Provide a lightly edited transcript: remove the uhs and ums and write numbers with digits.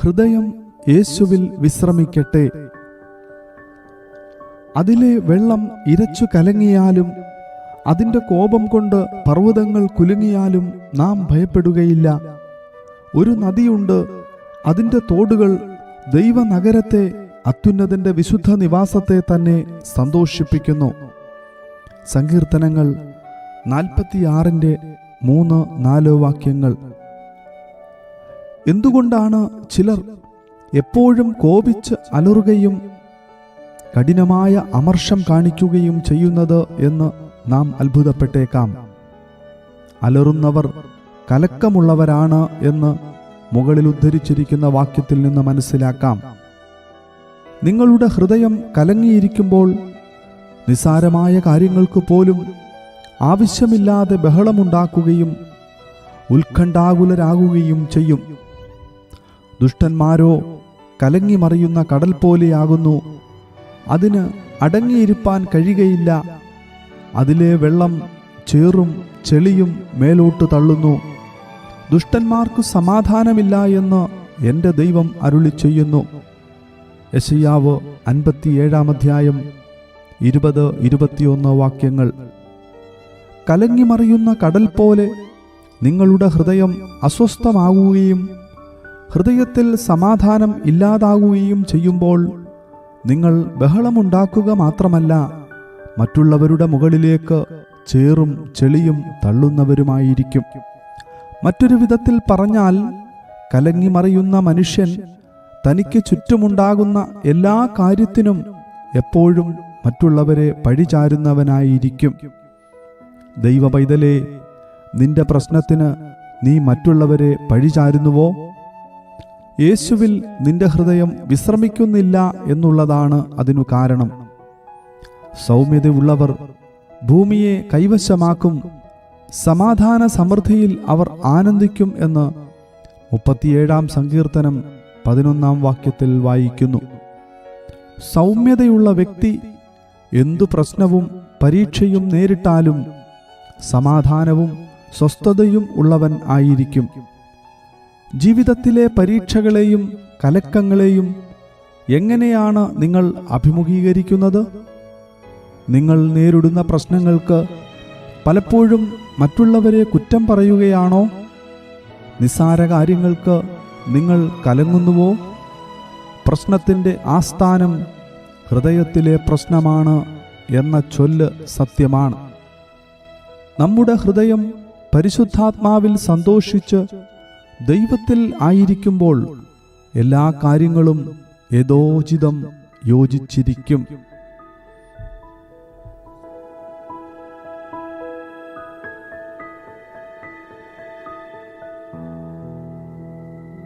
ഹൃദയം യേശുവിൽ വിശ്രമിക്കട്ടെ. അതിലെ വെള്ളം ഇരച്ചു കലങ്ങിയാലും അതിൻ്റെ കോപം കൊണ്ട് പർവ്വതങ്ങൾ കുലുങ്ങിയാലും നാം ഭയപ്പെടുകയില്ല. ഒരു നദിയുണ്ട്, അതിൻ്റെ തോടുകൾ ദൈവനഗരത്തെ, അത്യുന്നതന്റെ വിശുദ്ധ നിവാസത്തെ തന്നെ സന്തോഷിപ്പിക്കുന്നു. സങ്കീർത്തനങ്ങൾ 46:3-4 വാക്യങ്ങൾ. എന്തുകൊണ്ടാണ് ചിലർ എപ്പോഴും കോപിച്ച് അലറുകയും കഠിനമായ അമർഷം കാണിക്കുകയും ചെയ്യുന്നത് എന്ന് നാം അത്ഭുതപ്പെട്ടേക്കാം. അലറുന്നവർ കലക്കമുള്ളവരാണ് എന്ന് മുകളിൽ ഉദ്ധരിച്ചിരിക്കുന്ന വാക്യത്തിൽ നിന്ന് മനസ്സിലാക്കാം. നിങ്ങളുടെ ഹൃദയം കലങ്ങിയിരിക്കുമ്പോൾ നിസ്സാരമായ കാര്യങ്ങൾക്ക് പോലും ആവശ്യമില്ലാതെ ബഹളമുണ്ടാക്കുകയും ഉത്കണ്ഠാകുലരാകുകയും ചെയ്യും. ദുഷ്ടന്മാരോ കലങ്ങി മറിയുന്ന കടൽ പോലെയാകുന്നു. അതിന് അടങ്ങിയിരിപ്പാൻ കഴിയുകയില്ല. അതിലെ വെള്ളം ചേറും ചെളിയും മേലോട്ട് തള്ളുന്നു. ദുഷ്ടന്മാർക്ക് സമാധാനമില്ല എന്ന് എൻ്റെ ദൈവം അരുളിച്ചെയ്യുന്നു. യെശയ്യാവ് 57:20-21 വാക്യങ്ങൾ. കലങ്ങിമറിയുന്ന കടൽ പോലെ നിങ്ങളുടെ ഹൃദയം അസ്വസ്ഥമാകുകയും ഹൃദയത്തിൽ സമാധാനം ഇല്ലാതാകുകയും ചെയ്യുമ്പോൾ നിങ്ങൾ ബഹളമുണ്ടാക്കുക മാത്രമല്ല, മറ്റുള്ളവരുടെ മുകളിലേക്ക് ചേറും ചെളിയും തള്ളുന്നവരുമായിരിക്കും. മറ്റൊരു വിധത്തിൽ പറഞ്ഞാൽ, കലങ്ങിമറിയുന്ന മനുഷ്യൻ തനിക്ക് ചുറ്റുമുണ്ടാകുന്ന എല്ലാ കാര്യത്തിനും എപ്പോഴും മറ്റുള്ളവരെ പഴിചാരുന്നവനായിരിക്കും. ദൈവ പൈതലേ, നിന്റെ പ്രശ്നത്തിന് നീ മറ്റുള്ളവരെ പഴിചാരുന്നുവോ? യേശുവിൽ നിന്റെ ഹൃദയം വിശ്രമിക്കുന്നില്ല എന്നുള്ളതാണ് അതിനു കാരണം. സൗമ്യതയുള്ളവർ ഭൂമിയെ കൈവശമാക്കും, സമാധാന സമൃദ്ധിയിൽ അവർ ആനന്ദിക്കും എന്ന് 37-ാം സങ്കീർത്തനം 11-ാം വാക്യത്തിൽ വായിക്കുന്നു. സൗമ്യതയുള്ള വ്യക്തി എന്തു പ്രശ്നവും പരീക്ഷയും നേരിട്ടാലും സമാധാനവും സ്വസ്ഥതയും ഉള്ളവൻ ആയിരിക്കും. ജീവിതത്തിലെ പരീക്ഷകളെയും കലക്കങ്ങളെയും എങ്ങനെയാണ് നിങ്ങൾ അഭിമുഖീകരിക്കുന്നത്? നിങ്ങൾ നേരിടുന്ന പ്രശ്നങ്ങൾക്ക് പലപ്പോഴും മറ്റുള്ളവരെ കുറ്റം പറയുകയാണോ? നിസ്സാര കാര്യങ്ങൾക്ക് നിങ്ങൾ കലങ്ങുന്നുവോ? പ്രശ്നത്തിൻ്റെ ആസ്ഥാനം ഹൃദയത്തിലെ പ്രശ്നമാണ് എന്ന ചൊല്ല് സത്യമാണ്. നമ്മുടെ ഹൃദയം പരിശുദ്ധാത്മാവിൽ സന്തോഷിച്ച് ദൈവത്തിൽ ആയിരിക്കുമ്പോൾ എല്ലാ കാര്യങ്ങളും യഥോചിതം യോജിച്ചിരിക്കും.